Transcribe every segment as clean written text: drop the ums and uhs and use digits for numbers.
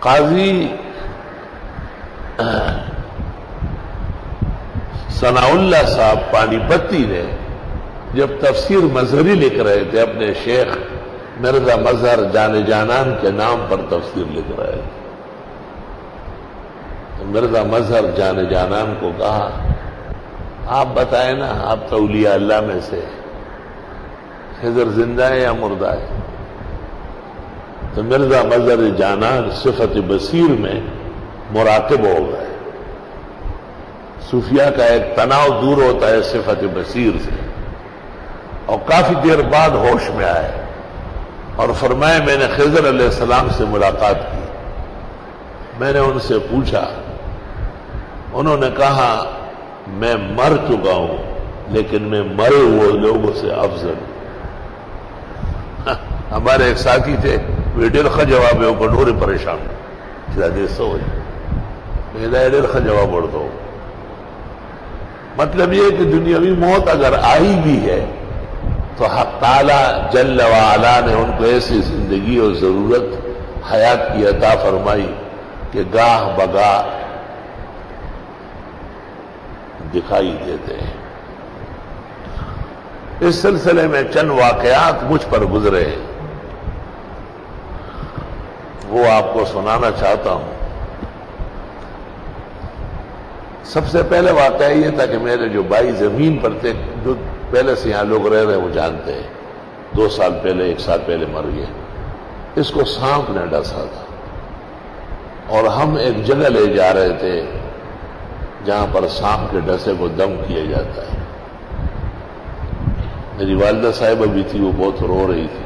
قاضی ثناء اللہ صاحب پانی پتی نے جب تفسیر مظہری لکھ رہے تھے اپنے شیخ مرزا مظہر جان جانان کے نام پر تفسیر لکھ رہے تھے، تو مرزا مظہر جان جانان کو کہا آپ بتائیں نا، آپ تو اولیاء اللہ میں سے، خضر زندہ ہے یا مردہ ہے؟ تو مرزا مظہر جانان صفت بصیر میں مراقب ہو گئے۔ صوفیہ کا ایک تناؤ دور ہوتا ہے صفت بصیر سے، اور کافی دیر بعد ہوش میں آئے اور فرمائے میں نے خضر علیہ السلام سے ملاقات کی، میں نے ان سے پوچھا، انہوں نے کہا میں مر چکا ہوں لیکن میں مرے ہوئے لوگوں سے افضل ہوں۔ ہمارے ایک ساتھی تھے، ویڈیل خا جواب ہے اوپر ڈورے پریشان سو ڈیل خا جواب اڑ دو۔ مطلب یہ کہ دنیاوی موت اگر آئی بھی ہے تو حق تعالی جل وعلا نے ان کو ایسی زندگی اور ضرورت حیات کی عطا فرمائی کہ گاہ بگاہ دکھائی دیتے ہیں۔ اس سلسلے میں چند واقعات مجھ پر گزرے ہیں، وہ آپ کو سنانا چاہتا ہوں۔ سب سے پہلے واقعہ یہ تھا کہ میرے جو بھائی زمین پر تھے، جو پہلے سے یہاں لوگ رہ رہے ہیں وہ جانتے ہیں، 2 سال پہلے 1 سال پہلے مر گئے۔ اس کو سانپ نے ڈسا تھا اور ہم ایک جگہ لے جا رہے تھے جہاں پر سانپ کے ڈسے کو دم کیا جاتا ہے۔ میری والدہ صاحبہ بھی تھی، وہ بہت رو رہی تھی۔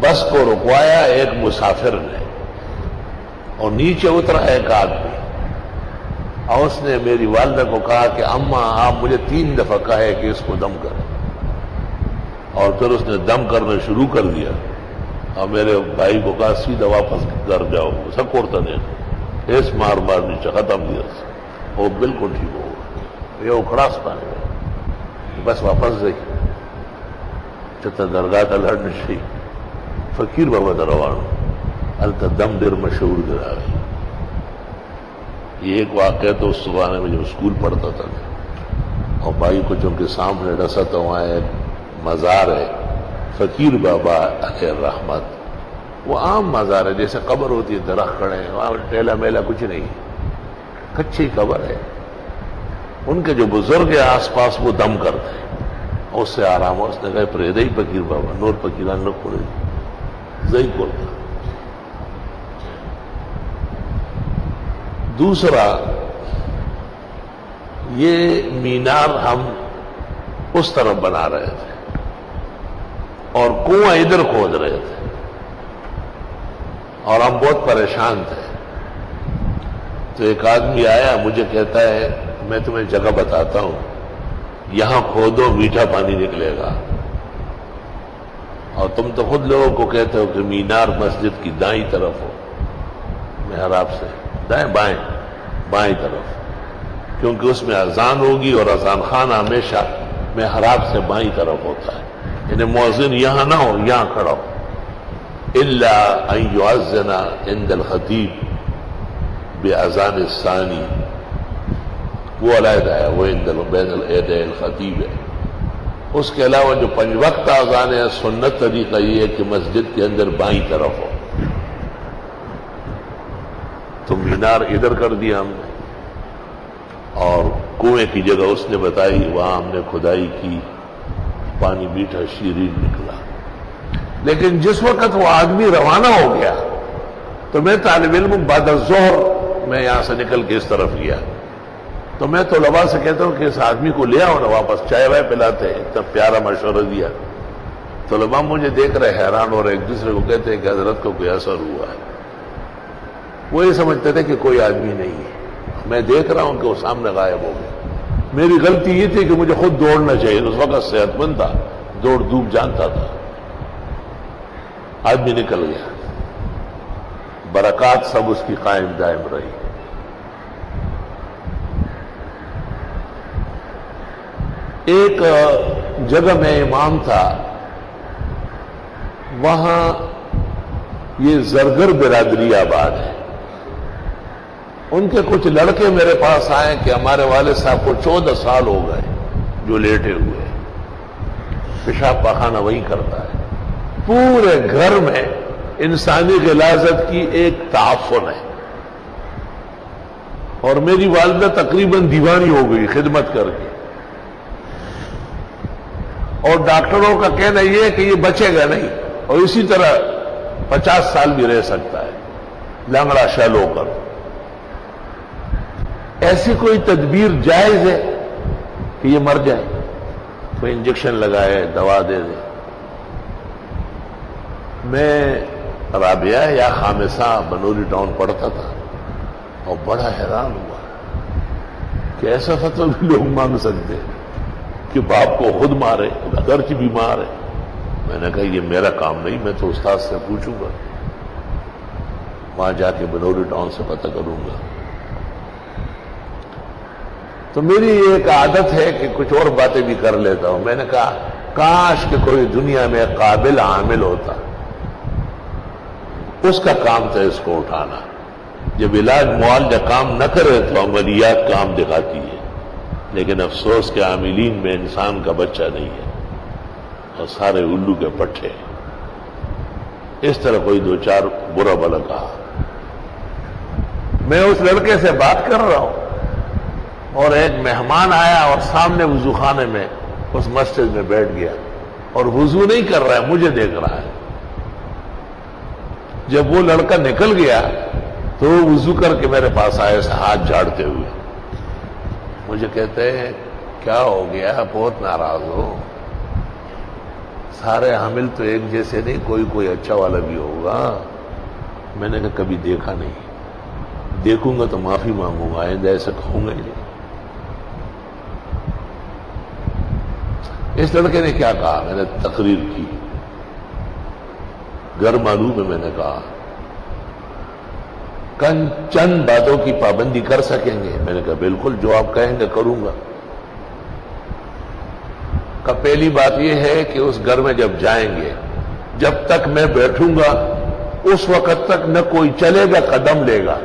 بس کو رکوایا ایک مسافر نے اور نیچے اترا ایک آدمی، اور اس نے میری والدہ کو کہا کہ اماں آپ مجھے 3 دفعہ کہے کہ اس کو دم کریں، اور پھر اس نے دم کرنا شروع کر دیا، اور میرے بھائی کو کہا سیدھا واپس گھر جاؤ، سب کوڑتا نہیں اس مار مار نیچے ختم دیا، وہ بالکل ٹھیک ہو گیا، یہ اکھڑا سپانے میں بس واپس گئی چتا درگاہ کا لڑ نشی فقیر بابا دروان التا دم دیر مشہور درا گئی۔ یہ ایک واقعہ تو اس زمانے میں جب اسکول پڑھتا تھا، اور بھائی کو چونکہ سانپ نے ڈسا تو وہاں ایک مزار ہے فقیر بابا علیہ الرحمت، وہ عام مزار ہے جیسے قبر ہوتی ہے، درخت کھڑے ہیں وہاں، ٹیلا میلا کچھ نہیں، کچی قبر ہے۔ ان کے جو بزرگ ہیں آس پاس وہ دم کرتے ہیں، اس سے آرام ہو۔ اس نے کہا پریدئی فقیر بابا نور فقیران نہ کھڑے زئی کھولتا۔ دوسرا، یہ مینار ہم اس طرف بنا رہے تھے اور کنواں ادھر کھود رہے تھے، اور ہم بہت پریشان تھے۔ تو ایک آدمی آیا، مجھے کہتا ہے میں تمہیں جگہ بتاتا ہوں، یہاں کھودو میٹھا پانی نکلے گا، اور تم تو خود لوگوں کو کہتے ہو کہ مینار مسجد کی دائیں طرف ہو، محراب سے دائیں بائیں طرف، کیونکہ اس میں اذان ہوگی اور اذان خانہ ہمیشہ محراب سے بائیں طرف ہوتا ہے، یعنی مؤذن یہاں نہ ہو، یہاں کھڑا ہو، الا ان یؤذن عند الخطیب باذان الثانی، وہ علیحدہ ہے، وہ بین الیدی الخطیب ہے۔ اس کے علاوہ جو 5 وقت اذان ہے، سنت طریقہ یہ ہے کہ مسجد کے اندر بائیں طرف ہو۔ تو مینار ادھر کر دیا ہم نے، اور کنویں کی جگہ اس نے بتائی، وہاں ہم نے کھدائی کی، پانی میٹھا شیرین نکلا۔ لیکن جس وقت وہ آدمی روانہ ہو گیا تو میں طالب علم بعد الظہر میں یہاں سے نکل کے اس طرف گیا، تو میں طلباء سے کہتا ہوں کہ اس آدمی کو لے آؤ نا واپس، چائے وائے پلاتے ہیں، اتنا پیارا مشورہ دیا۔ طلباء مجھے دیکھ رہے حیران ہو رہے، ایک دوسرے کو کہتے ہیں کہ حضرت کو کوئی اثر ہوا ہے۔ وہ یہ سمجھتے تھے کہ کوئی آدمی نہیں ہے، میں دیکھ رہا ہوں کہ وہ سامنے غائب ہو گیا۔ میری غلطی یہ تھی کہ مجھے خود دوڑنا چاہیے، اس وقت صحت مند تھا، دوڑ دھوپ جانتا تھا۔ آدمی نکل گیا، برکات سب اس کی قائم دائم رہی۔ ایک جگہ میں امام تھا، وہاں یہ زرگر برادری آباد ہے. ان کے کچھ لڑکے میرے پاس آئے کہ ہمارے والد صاحب کو 14 سال ہو گئے جو لیٹے ہوئے، پیشاب پاخانہ وہی کرتا ہے. پورے گھر میں انسانی غلاظت کی ایک تعفن ہے، اور میری والدہ تقریباً دیوانی ہو گئی خدمت کر کے. اور ڈاکٹروں کا کہنا یہ ہے کہ یہ بچے گا نہیں، اور اسی طرح 50 سال بھی رہ سکتا ہے لانگڑا شل ہو کر. ایسی کوئی تدبیر جائز ہے کہ یہ مر جائے؟ کوئی انجیکشن لگائے، دوا دے دے. میں رابعہ یا خامسہ بنوری ٹاؤن پڑھتا تھا اور بڑا حیران ہوا کہ ایسا فتویٰ بھی لوگ مانگ سکتے ہیں کہ باپ کو خود مارے اگرچہ بیمار ہے. میں نے کہا یہ میرا کام نہیں، میں تو استاد سے پوچھوں گا، وہاں جا کے بنوری ٹاؤن سے پتہ کروں گا. تو میری ایک عادت ہے کہ کچھ اور باتیں بھی کر لیتا ہوں. میں نے کہا کاش کہ کوئی دنیا میں قابل عامل ہوتا، اس کا کام تھا اس کو اٹھانا. جب علاج معالجہ کام نہ کرے تو عملیات کام دکھاتی ہے، لیکن افسوس کہ عاملین میں انسان کا بچہ نہیں ہے اور سارے الو کے پٹھے. اس طرح کوئی دو چار برا بلا کہا. میں اس لڑکے سے بات کر رہا ہوں اور ایک مہمان آیا اور سامنے وضو خانے میں اس مسجد میں بیٹھ گیا اور وضو نہیں کر رہا ہے، مجھے دیکھ رہا ہے. جب وہ لڑکا نکل گیا تو وہ وضو کر کے میرے پاس آئے ہاتھ جھاڑتے ہوئے. مجھے کہتے ہیں کیا ہو گیا، بہت ناراض ہو؟ سارے حامل تو ایک جیسے نہیں، کوئی اچھا والا بھی ہوگا. میں نے کہا کبھی دیکھا نہیں، دیکھوں گا تو معافی مانگوں گا، آئندہ ایسا کہوں گا ہی نہیں. اس لڑکے نے کیا کہا؟ میں نے تقریر کی، غیر معلوم ہے. میں نے کہا چند باتوں کی پابندی کر سکیں گے؟ میں نے کہا بالکل، جو آپ کہیں گے کروں گا. کہ پہلی بات یہ ہے کہ اس گھر میں جب جائیں گے، جب تک میں بیٹھوں گا اس وقت تک نہ کوئی چلے گا قدم لے گا،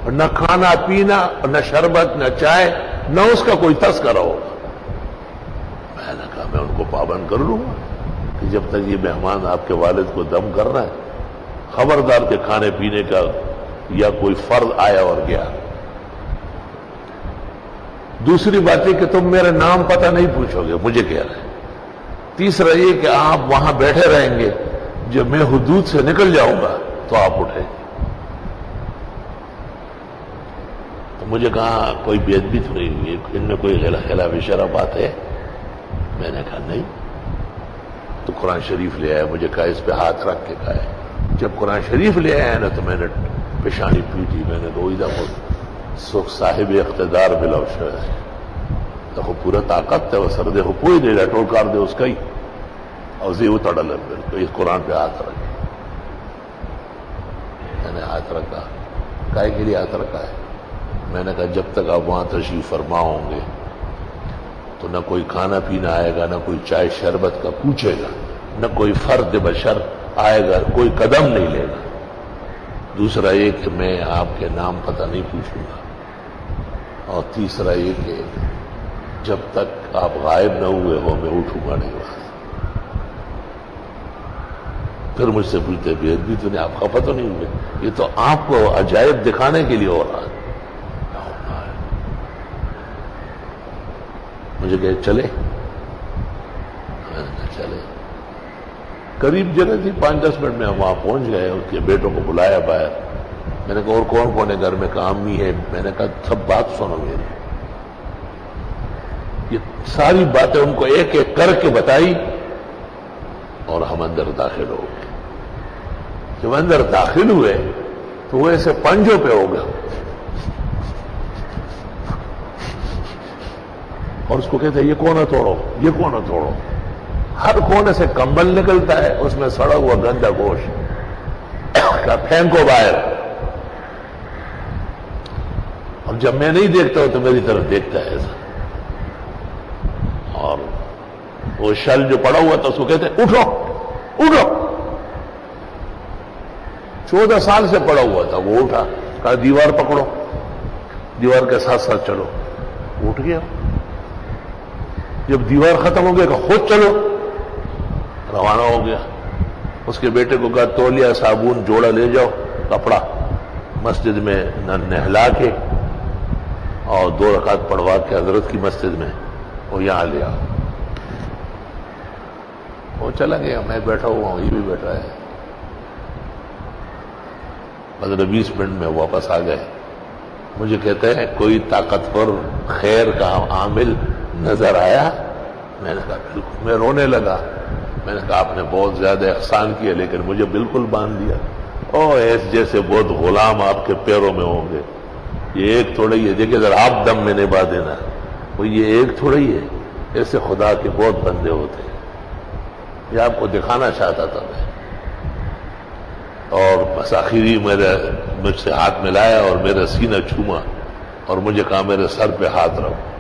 اور نہ کھانا پینا، اور نہ شربت، نہ چائے، نہ اس کا کوئی تذکرہ ہوگا. میں نے کہا میں ان کو پابند کر لوں گا کہ جب تک یہ مہمان آپ کے والد کو دم کر رہا ہے، خبردار کے کھانے پینے کا یا کوئی فرض آیا اور گیا. دوسری بات یہ کہ تم میرا نام پتہ نہیں پوچھو گے، مجھے کہہ رہے ہیں. تیسرا یہ کہ آپ وہاں بیٹھے رہیں گے، جب میں حدود سے نکل جاؤں گا تو آپ اٹھیں گے. تو مجھے کہا کوئی بے ادبی تو نہیں ہوئی، ان میں کوئی خلاف شرع بات ہے؟ میں نے کہا نہیں. تو قرآن شریف لے آیا، مجھے کہا اس پہ ہاتھ رکھ کے کہا ہے. جب قرآن شریف لے آیا نا تو میں نے پیشانی پیٹی. میں نے کہا سکھ صاحب اقتدار بلاو شاید تو پورا طاقت ہے، وہ سردے ہو کوئی دے رہا ٹول کار دے اس کا ہی، اور زی اتڑ لگ اس قرآن پہ ہاتھ رکھے. میں نے ہاتھ رکھا. کائے کے لیے ہاتھ رکھا ہے؟ میں نے کہا جب تک آپ وہاں تشریف فرما ہوں گے تو نہ کوئی کھانا پینا آئے گا، نہ کوئی چائے شربت کا پوچھے گا، نہ کوئی فرد بشر آئے گا، کوئی قدم نہیں لے گا. دوسرا یہ کہ میں آپ کے نام پتہ نہیں پوچھوں گا. اور تیسرا یہ کہ جب تک آپ غائب نہ ہوئے ہو میں اٹھوں گا نہیں وہاں. پھر مجھ سے پوچھتے بے ادبی تو نہیں، آپ خفا تو نہیں ہوئے؟ یہ تو آپ کو عجائب دکھانے کے لیے ہو رہا ہے. مجھے کہے چلے؟ میں نے کہا چلے. قریب جگہ تھی، 5-10 منٹ میں ہم وہاں پہنچ گئے. اس کے بیٹوں کو بلایا باہر. میں نے کہا اور کون کون ہے گھر میں؟ کہا امی ہے. میں نے کہا سب بات سنو میری. یہ ساری باتیں ان کو ایک ایک کر کے بتائی اور ہم اندر داخل ہو گئے. جب اندر داخل ہوئے تو وہ ایسے پنجوں پہ ہو گیا اور اس کو کہتے ہیں یہ کونا توڑو، یہ کونا توڑو. ہر کونے سے کمبل نکلتا ہے، اس میں سڑا ہوا گندا گوشت کا پھینکو باہر. اور جب میں نہیں دیکھتا ہوں تو میری طرف دیکھتا ہے ایسا. اور وہ شل جو پڑا ہوا تھا اس کو کہتے ہیں اٹھو اٹھو. 14 سال سے پڑا ہوا تھا. وہ اٹھا, کہا دیوار پکڑو, دیوار کے ساتھ ساتھ چلو. اٹھ گیا. جب دیوار ختم ہو گیا کہ خود چلو, روانہ ہو گیا. اس کے بیٹے کو کہا تولیہ, صابن, جوڑا لے جاؤ, کپڑا, مسجد میں نہلا کے اور 2 رکعت پڑھوا کے حضرت کی مسجد میں وہ یہاں لے آؤ. وہ چلا گیا. میں بیٹھا ہوا ہوں, یہ بھی بیٹھا ہے. 15-20 منٹ میں واپس آ گئے. مجھے کہتے ہیں کوئی طاقتور خیر کا عامل نظر آیا؟ میں نے کہا بالکل. میں رونے لگا. میں نے کہا آپ نے بہت زیادہ احسان کیا لیکن مجھے بالکل باندھ دیا. ایس جیسے بہت غلام آپ کے پیروں میں ہوں گے. یہ ایک تھوڑا ہی ہے, دیکھیں ذرا آپ دم میں نبھا دینا. وہ یہ ایک تھوڑا ہی ہے, ایسے خدا کے بہت بندے ہوتے ہیں. یہ آپ کو دکھانا چاہتا تھا میں. اور بس آخری مجھ سے ہاتھ ملایا اور میرا سینہ چھوما اور مجھے کہا میرے سر پہ ہاتھ رکھو.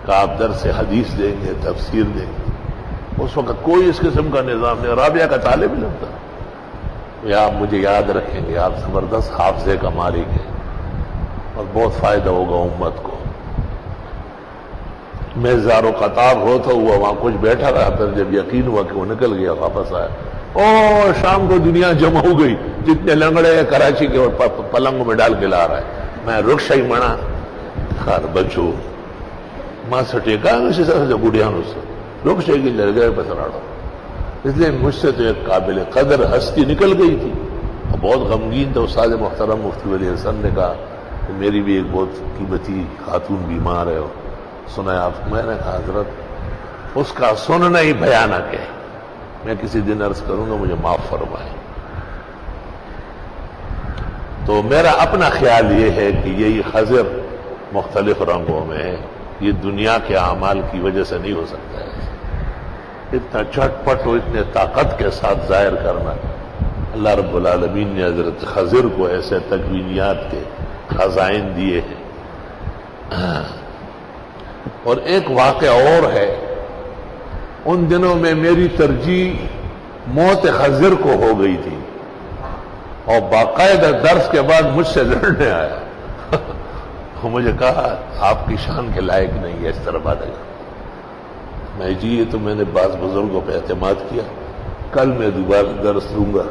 کہا آپ درس حدیث دیں گے, تفسیر دیں گے. اس وقت کوئی اس قسم کا نظام نہیں. رابعہ کا طالب علم تھا. یا آپ مجھے یاد رکھیں گے, آپ زبردست حافظے کا مالک ہیں اور بہت فائدہ ہوگا امت کو. میں زار و قطار روتا ہوا وہاں کچھ بیٹھا رہا. پھر جب یقین ہوا کہ وہ نکل گیا, واپس آیا. شام کو دنیا جمع ہو گئی, جتنے لنگڑے ہیں کراچی کے, اور پلنگوں میں ڈال کے لا رہا ہے. میں رکشا ہی منا خار بچو ماں سے ٹیکا سے گڑیاں سے رکشے کی لڑ گئے بس راڑو. اس لیے مجھ سے تو ایک قابل قدر ہستی نکل گئی تھی. بہت غمگین تھا. استاد محترم مفتی ولی حسن نے کہا کہ میری بھی ایک بہت قیمتی خاتون بیمار ہے, سنا ہے آپ؟ میں نے کہا حضرت اس کا سننا ہی بھیانک ہے. میں کسی دن عرض کروں گا, مجھے معاف فرمائیں. تو میرا اپنا خیال یہ ہے کہ یہی خضر مختلف رنگوں میں ہے. یہ دنیا کے اعمال کی وجہ سے نہیں ہو سکتا ہے. اتنا جھٹ پٹ اور اتنے طاقت کے ساتھ ظاہر کرنا. اللہ رب العالمین نے حضرت خضر کو ایسے تکوینیات کے خزائن دیے ہیں. اور ایک واقعہ اور ہے. ان دنوں میں میری ترجیح موت خضر کو ہو گئی تھی اور باقاعدہ درس کے بعد مجھ سے لڑنے آیا. مجھے کہا آپ کی شان کے لائق نہیں ہے اس طرح باتیں. میں جی یہ تو میں نے بعض بزرگوں پہ اعتماد کیا, کل میں دوبارہ درس دوں گا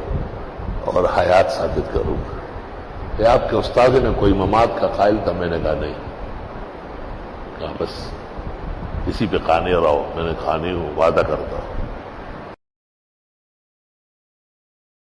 اور حیات ثابت کروں گا. کہ آپ کے استاد نے کوئی ممات کا قائل تھا؟ میں نے کہا نہیں. کہا بس اسی پہ قانے رہو. میں نے کہا نہیں ہوں, وعدہ کرتا ہوں.